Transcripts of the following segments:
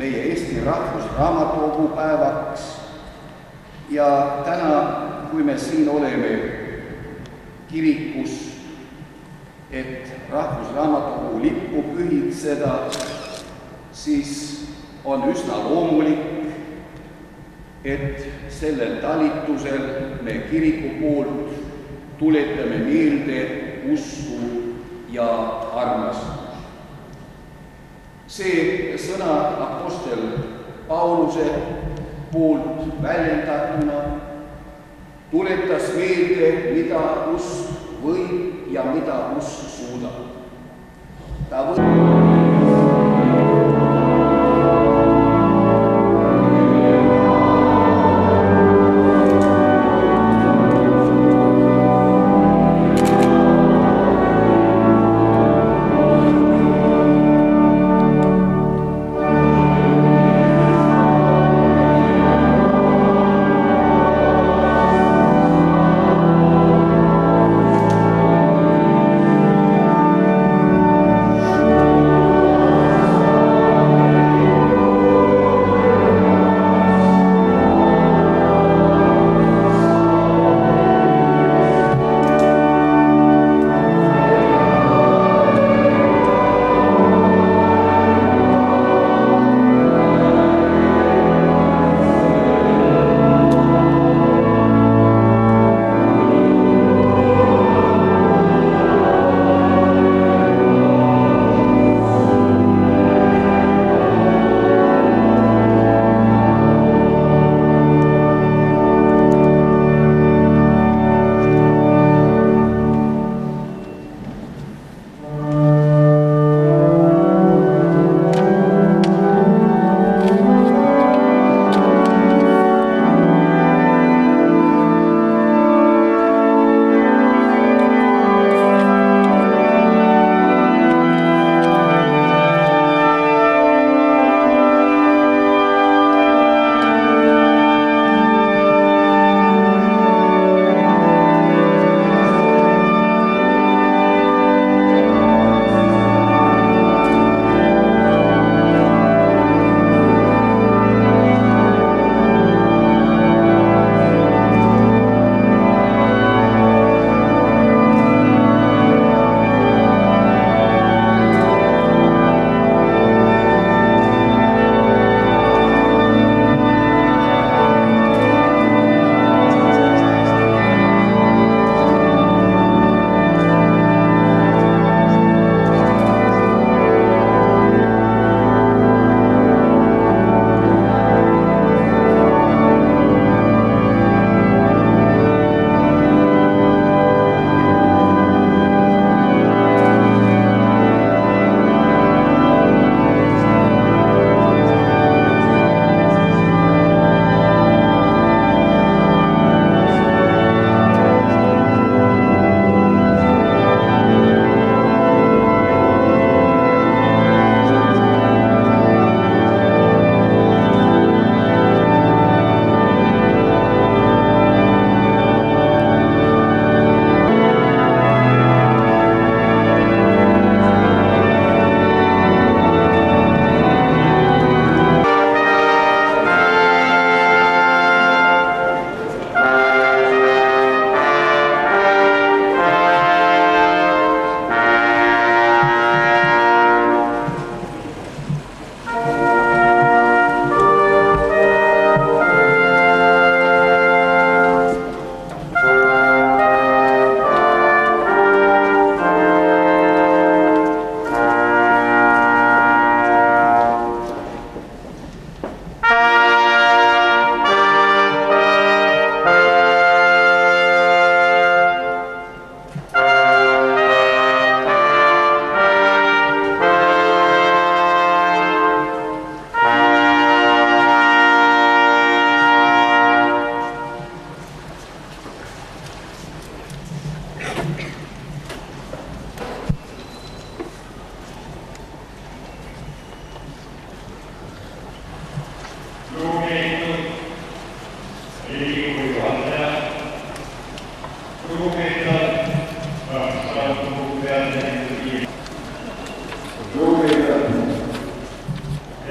meie Eesti Rahvusraamatukogu päevaks ja täna, kui me siin oleme kirikus, et Rahvusraamatukogu lippu pühitseda, siis on üsna loomulik, et sellel talitusel me kiriku poolt tuletame meelde usku ja armastust. See sõna apostel Pauluse poolt väljendatuna tuletas meelde, mida usk võib ja mida usk suudab. Ta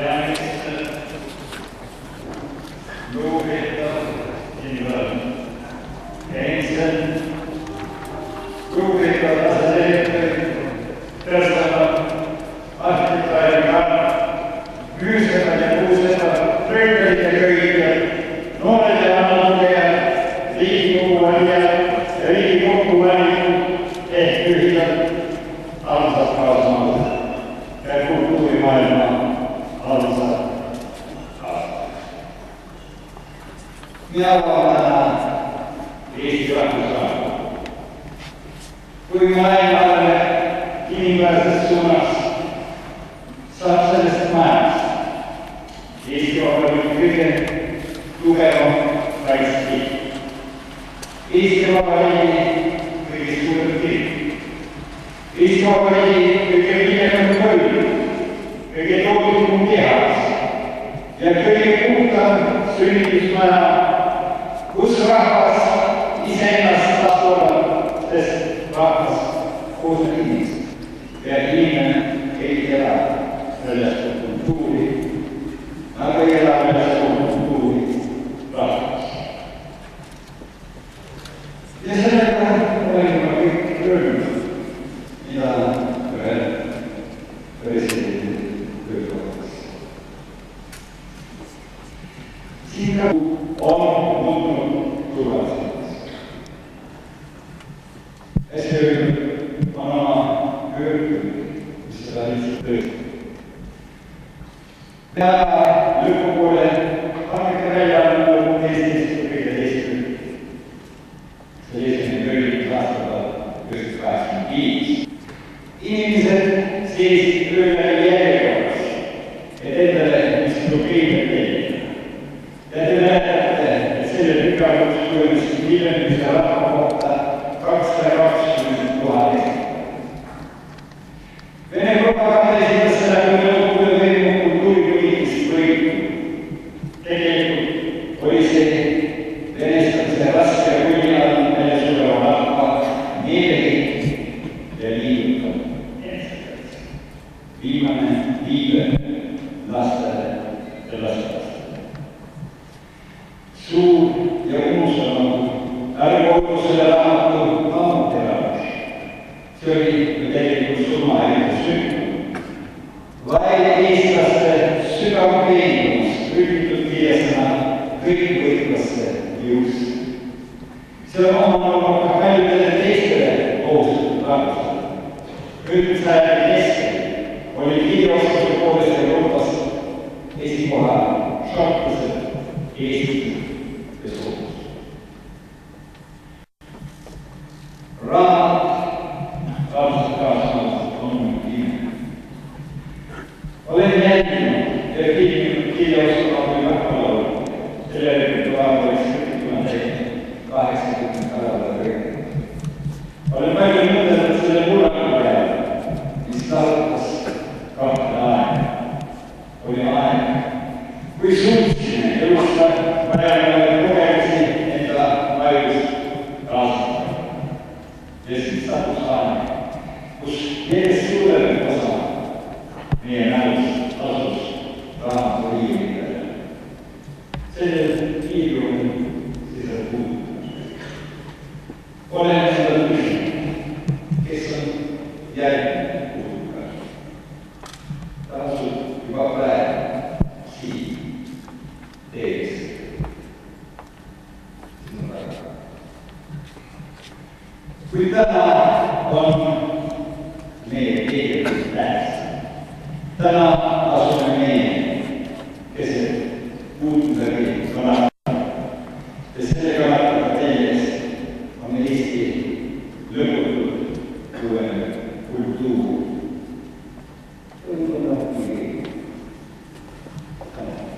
Peaminister endiselt Rubriga asetäitjaid tõstavad arhitektaariga küüseda ja kuuseda töötajad ja köidjad, noored ja vanad Riigikogu valijad ja Riigikogu valikud ehk lühidalt armsad kaasmaalad ja kultuurimaailma armsad kaasmaalad. Mina vaatan Eesti rahvusraadu. Kui maailmale inimväärses suunas saab sellest majast Eesti Vabariigi kõige tugevam kaitsekiht. Eesti Vabariigi kõige suurem kirik. Eesti Vabariigi kõige pidevam koll, kõige tootlikum tehas ja kõige puhtam sünnitusmaja, kus rahvas iseennast tasuvab, sest rahvas koosneb inimesest ja inimene ei ela väljaspool kultuuri, aga ei ela väljaspool kultuuri rahvas. Ja sellega olen ma kõik öelnud, mida ühel presidendi töökohas. Siin ka on muutunud turvalisemaks. Hästi öelnud on oma pöördunud, mis seda lihtsalt töötab. Ja lõpupoole hangete välja on Eestis kõige teisel. See esimene töölikus aastal 1985. Inimesed seisid ööle järjekorras, et endale mis probleeme teha. Ja te näetate, et selle tükavuks kujunes miljonilise rahva kohta 220 000 Eesti. Vene propaganda esitas seda kui Nõukogude võimu kultuuripoliitilist võitu. Tegelikult oli see venestamise raske ja kuninal meile suurema rahva meeleheit ja liigutab enesekaitse. Viimane viive lastele ja lastele. Suur ja unustamatu ärge olgu selle raamatu ammuteravaks. See oli tegelikult surmahelide sündmus, vaid eestlaste sügav veendumus rühmitud kiiresena kõikvõitlaste jõust. See on omanud ka paljudele teistele kohustatud rahvusele. Kõikvõitlaste keskel oli kiireoskuse poolest Euroopas esikohal šotlased, eestlased ja soomlased. Raamat armsad kaasmaalased on ime. Olen jälginud ja filminud kirjaoskamatul rahvalaulu, selle repertuaar oleks 80 nädala kõige. Olen palju mõtelnud selle murrangu peale, mis talutas kahte aega. Oli aeg, kui suutsime elusta vajalikke kogemusi enda ajust kaasata. Ja siis sattus aeg, kus järjest suurem osa meie mälust asus raamatuliividele. Selle kiiruni sisalt puudutab. Olen seda küsinud, kes on järgmine puudutab. Ta asub juba praegu siin tees. Kui täna on meie keeles tähtsam. Täna asume meie keset puutuläbi kannatada. Ja selle kannatada teines on Eesti lõputult kujunev kultuur. Võib-olla keegi kannatada.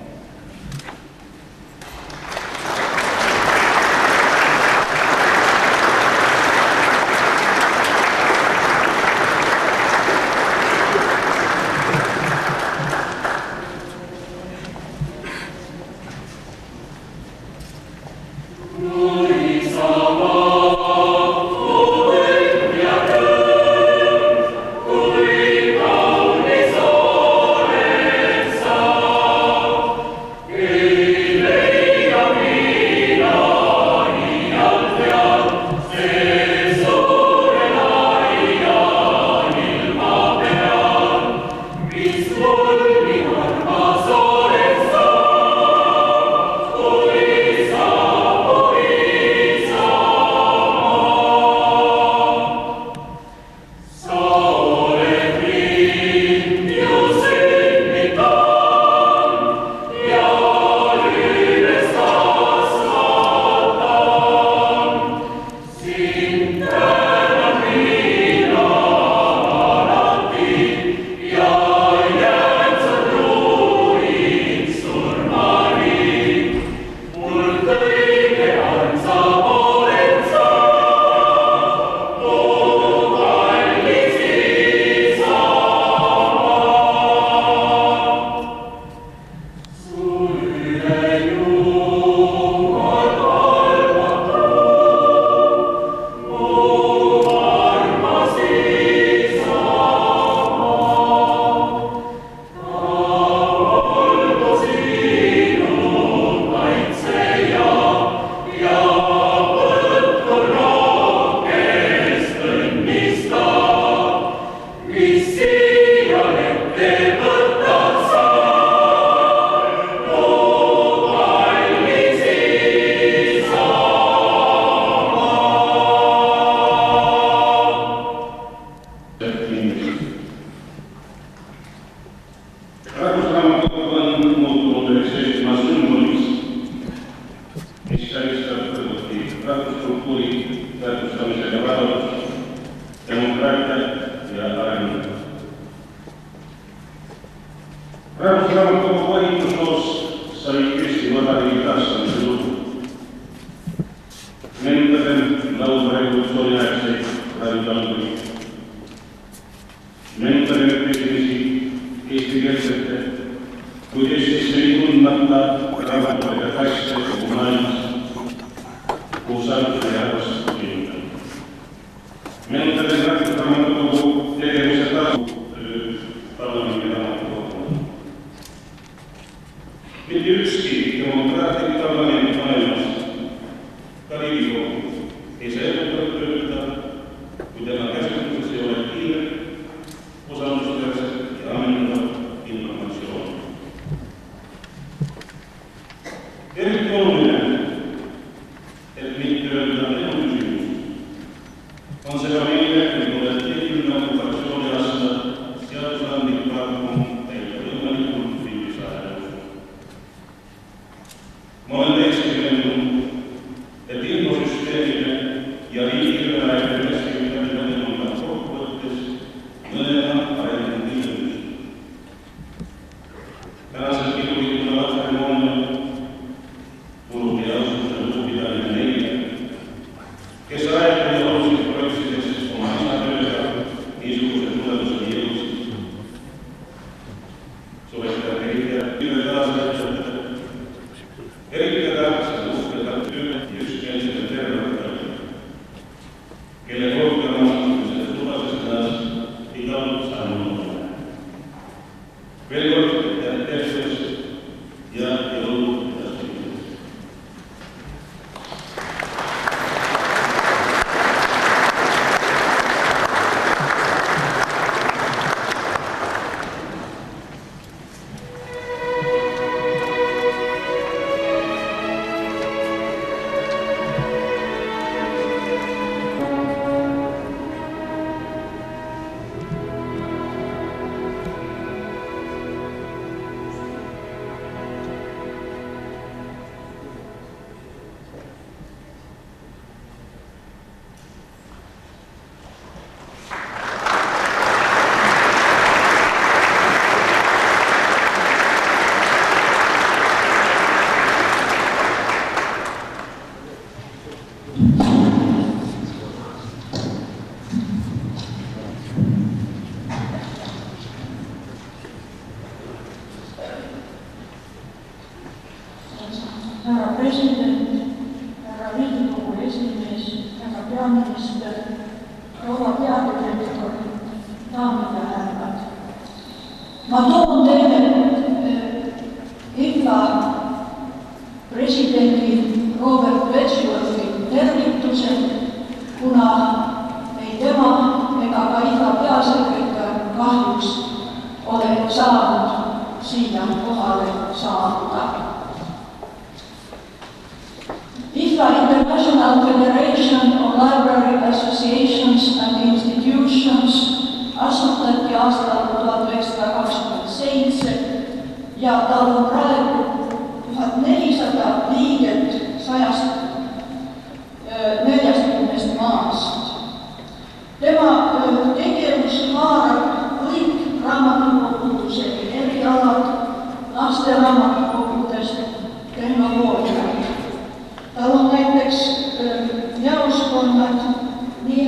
Maast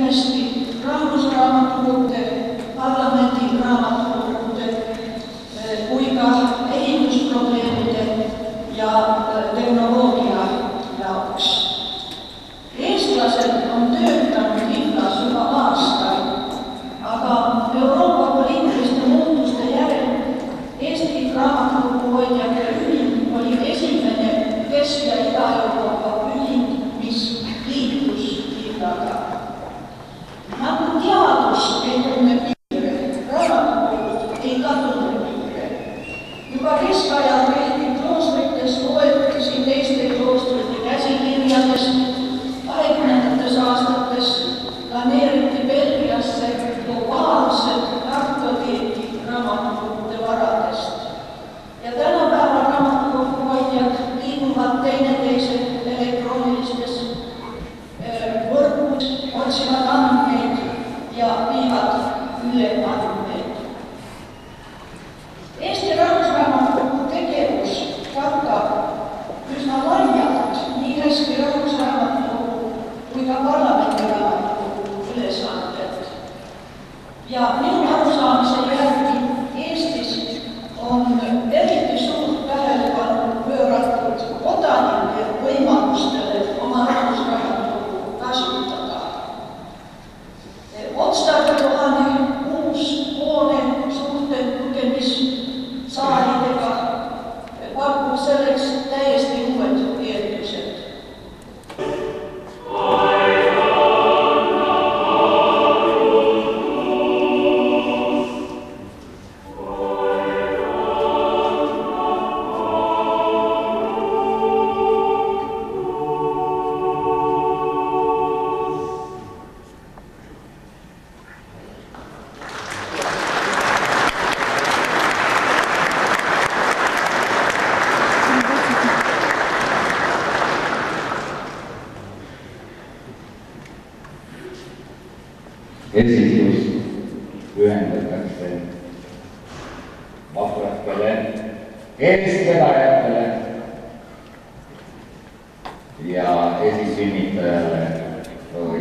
hästi rahvusraamatukogude, parlamendi raamatukogude kui ka ehitusprobleemide ja tehnoloogia jaoks. Eestlased on töötanud linnas juba aastaid, aga Euroopa poliitiliste muutuste järel Eesti Raamatukoguhoidjate Ühing oli esimene Kesk- ja Ida-Euroopa ühing, mis liitus linnaga. Nagu teadus ei tunne piire, raamatukogud ei ka tunne piire. Juba keskajal Kreeki kloostrites loeti teiste kloostrite käsikirjadest, 20. aastates planeeriti Belgiasse globaalset kartoteeki raamatukogude varadest. Ja tänapäeva raamatukoguhoidjad liiguvad teineteise elektroonilistes võrgud, otsivad andmeid ja viivad üle andmeid. Eesti Rahvusraamatukogu tegevus katab üsna laialt nii hästi Rahvusraamatukogu kui ka parlamendiraamatukogu ülesanded. Ja minu arusaamise järgi Eestis on eriti suurt tähelepanu pööratud kodanike võimalustele oma rahvusraamatukogu kasutada. Otstarbekohane uus hoone suurte lugemissaalidega pakub selleks täiesti uued eeldused. Esitus pühendatakse vahvatele eestvedajatele ja esisünnitajale Roy.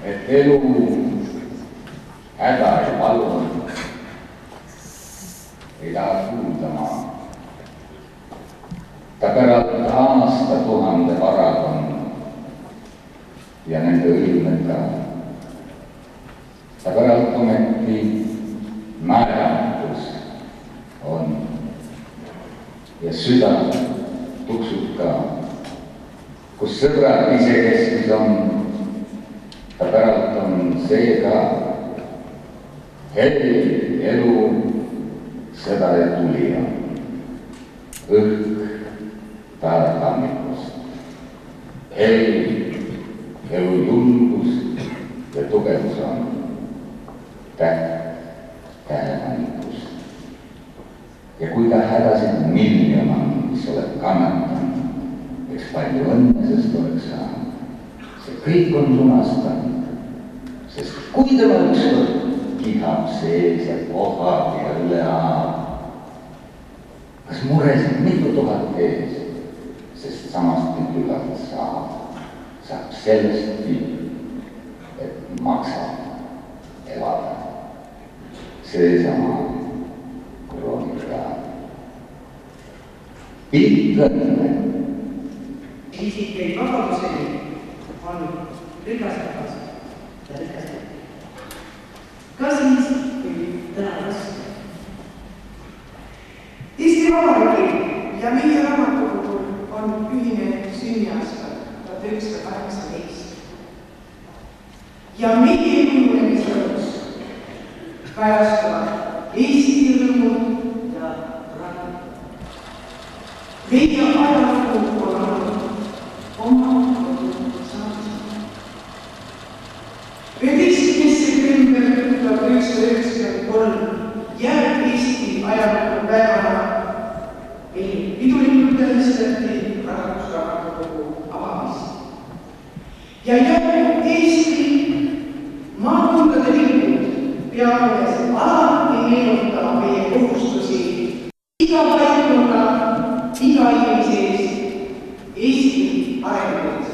Et elu häda ja palun ei taha kuuldama. Ta pärast aastatuhande varad on ja nende õilmega. Ta pärast ometi määratus on ja süda tuksub ka, kus sõbrad isekeskis on. Ta pärast on seega heli elu seda ja tulija. Õhk päevatammikust. Heli elu julgus ja tugevus on täht käemannikus. Ja kui ta hädasid miljon on, mis oled kannatanud, eks palju õnne sest oleks saanud. See kõik on lunastanud, sest kui tema ükskord kihab sees ja kohab ja üle aab, kas muresid mitu tuhat ees, sest samast küllalt saab sellestki, et maksab elada. Seesama kroonika. Pikk õnne. Eesti teid vabaduseni on rikastakas ja rikastakas. Ka siis, kui täna vastu. Eesti Vabariigi ja meie raamatukogul on ühine sünniaasta 1918. Ja meie kujunemisõlus kajastuvad Eesti rõõmud ja rahvad. Meie ajalugu on olnud oma kodu saamisega. 11. september 1993 jääb Eesti ajalugu päevana, mil pidulikult tähistati Rahvusraamatukogu avamist. Ja jääb Eesti maakondade lipud peaaegu alati meenutama meie kohustusi iga paikkonda, iga inimese eest Eesti arenguks.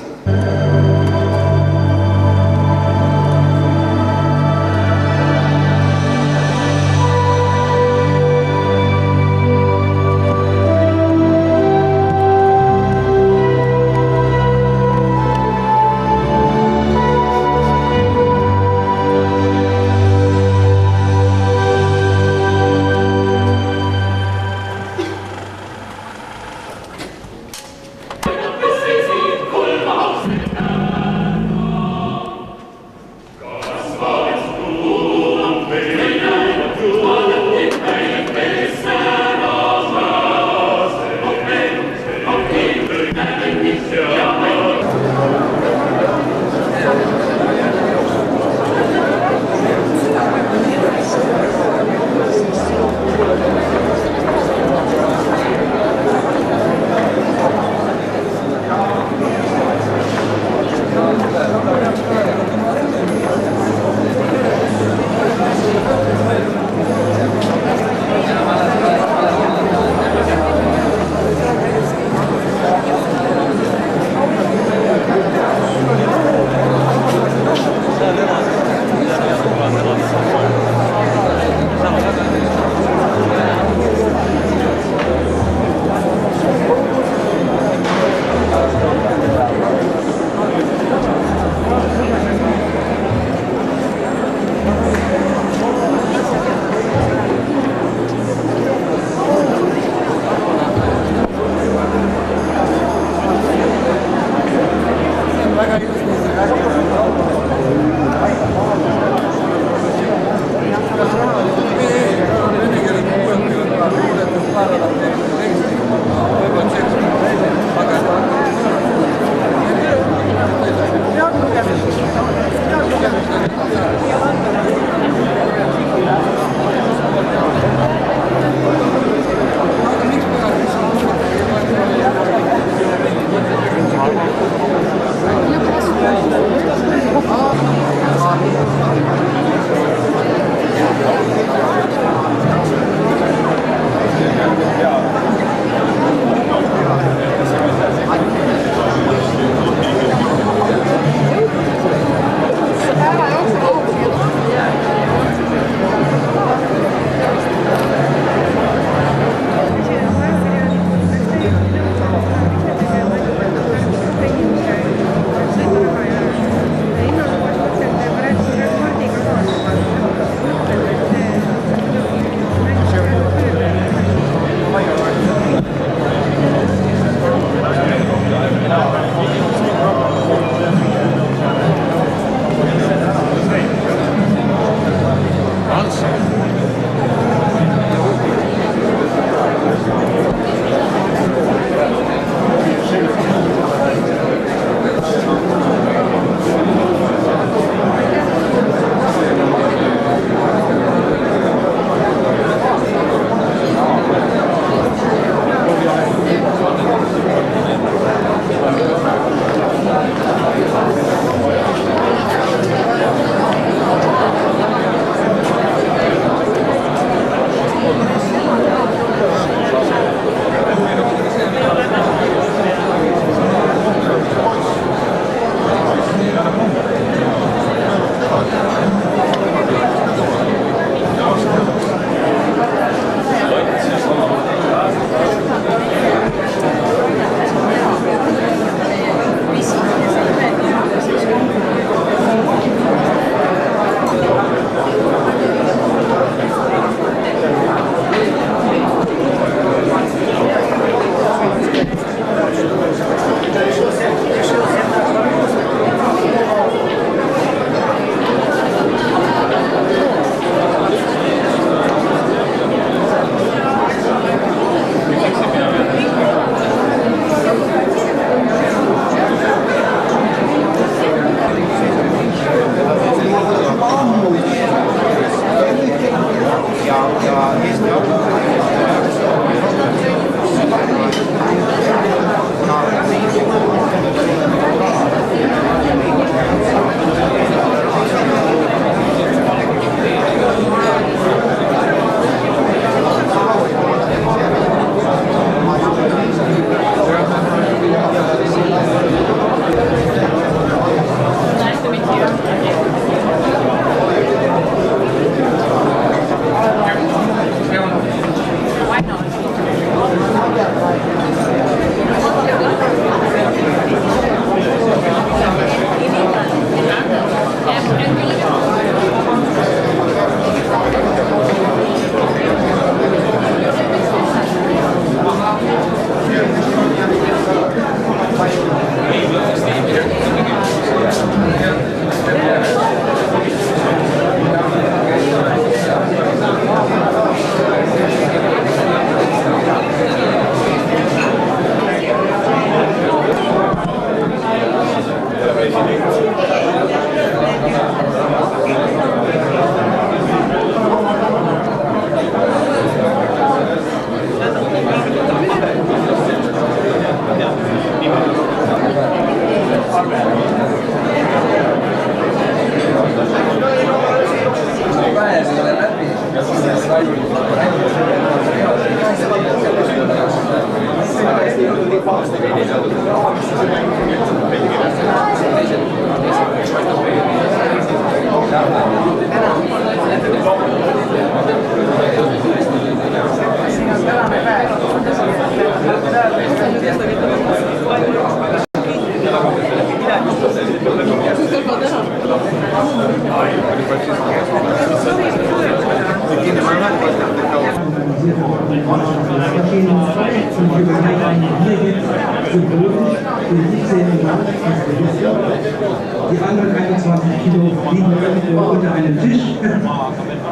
Die anderen 21 Kilo liegen irgendwo unter einem Tisch.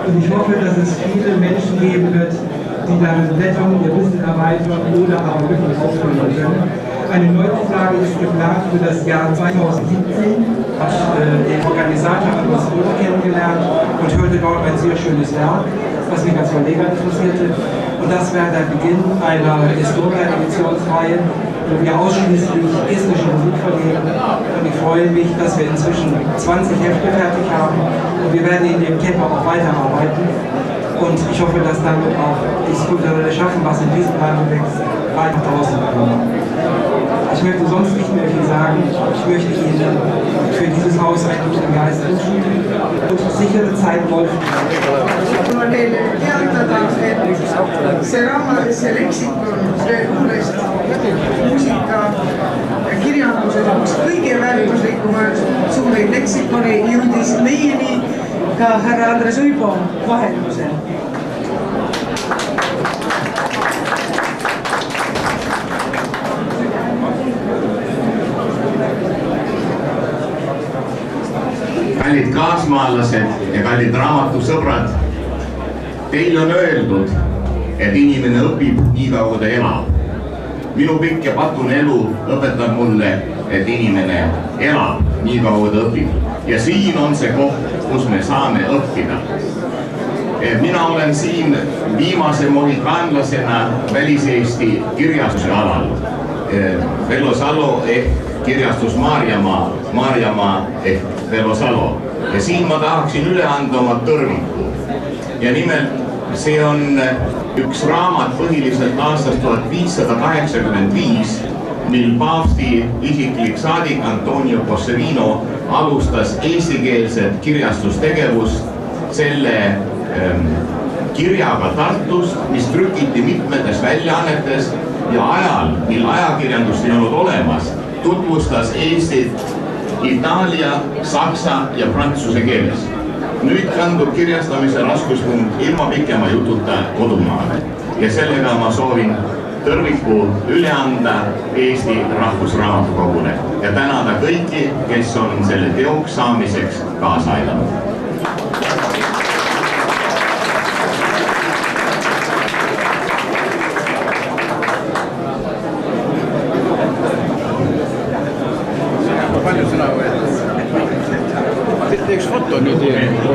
Und ich hoffe, dass es viele Menschen geben wird, die darin blättern, ihr Wissen erweitern oder aber wirklich aufhören können. Eine Neuauflage ist geplant für das Jahr 2017. Ich habe den Organisator Andres Röder kennengelernt und hörte dort ein sehr schönes Werk, was mich als Verleger interessierte. Und das wäre der Beginn einer Historia-Editionsreihe, wo wir ausschließlich estnische Musik verlegen. Und ich freue mich, dass wir inzwischen 20 Hefte fertig haben. Und wir werden in dem Tempo auch weiterarbeiten. Und ich hoffe, dass damit auch das kulturelle Schaffen, was in diesem Land wächst, weiter draußen kommt. Ich möchte sonst nicht mehr viel sagen. Ich möchte Ihnen für dieses Haus einen guten Geist wünschen und sichere Zeit wollen. See raamat, see leksikon, see kuulest muusika ja kirjanduse üks kõige väärtuslikumaid suuri leksikoni jõudis meieni ka härra Andres Uibo vahendusel. Kallid kaasmaalased ja kallid raamatusõbrad, teil on öeldud, et inimene õpib nii kaua ta elab. Minu pikk ja patune elu õpetab mulle, et inimene elab nii kaua ta õpib. Ja siin on see koht, kus me saame õppida. Mina olen siin viimase mohikaanlasena Välis-Eesti kirjastuse alal. Vello Salo ehk kirjastus Maarjamaa ehk Vello Salo. Ja siin ma tahaksin üle anda oma tõrviku. Ja nimelt see on üks raamat põhiliselt aastast 1585, mil paavsti isiklik saadik Antonio Posserino alustas eestikeelset kirjastustegevust selle kirjaga Tartust, mis trükiti mitmetes väljaannetes ja ajal, mil ajakirjandust ei olnud olemas, tutvustas Eestit Itaalia, saksa ja prantsuse keeles. Nüüd kandub kirjastamise raskuspunkt ilma pikema jututa kodumaale ja sellega ma soovin tõrviku üle anda Eesti Rahvusraamatukogule ja tänada kõiki, kes on selle teoks saamiseks kaasa aidanud.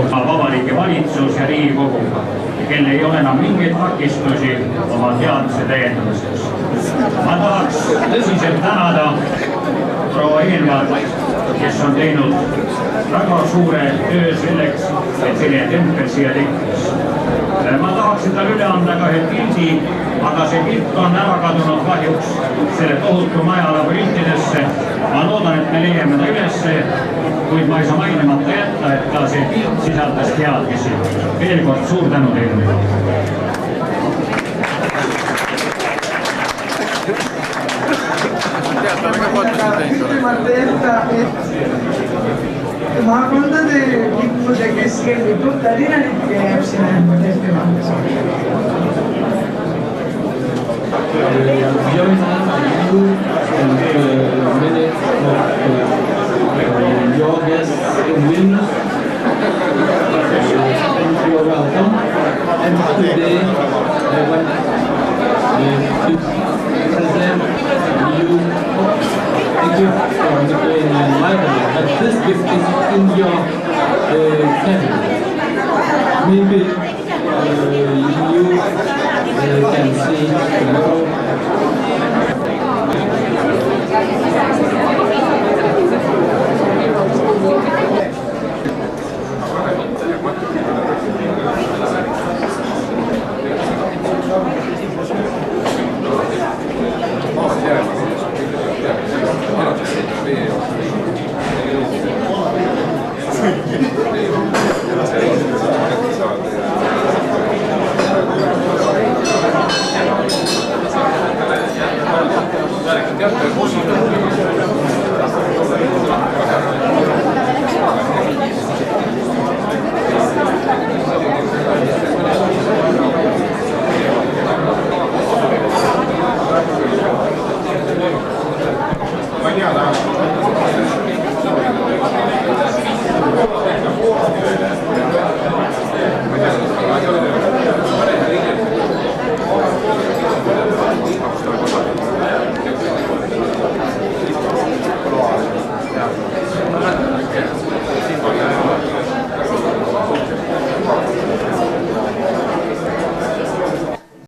Vabariigi valitsus ja Riigikoguga, kel ei ole enam mingeid takistusi oma teadmise täiendamiseks. Ma tahaks tõsiselt tänada proua Eelmaad, kes on teinud väga suure töö selleks, et selline tempel siia tekkis. Ma tahaksin tal üle anda ka ühe pildi, aga see pilt on ära kadunud kahjuks selle tohutu maja labürintidesse. Ma loodan, et me leiame ta ülesse, kuid ma ei saa mainimata jätta, et ka see pilt sisaldas teadmisi. Veel kord suur tänu teile. Maakondade lippuse keskel lipub Tallinna lipp ja jääb sinna ettekandes. Your guests in Vilnius. You are welcome. And today I want to present you a gift from the Ukrainian library. But this gift is in your cabinet. Maybe you can see tomorrow.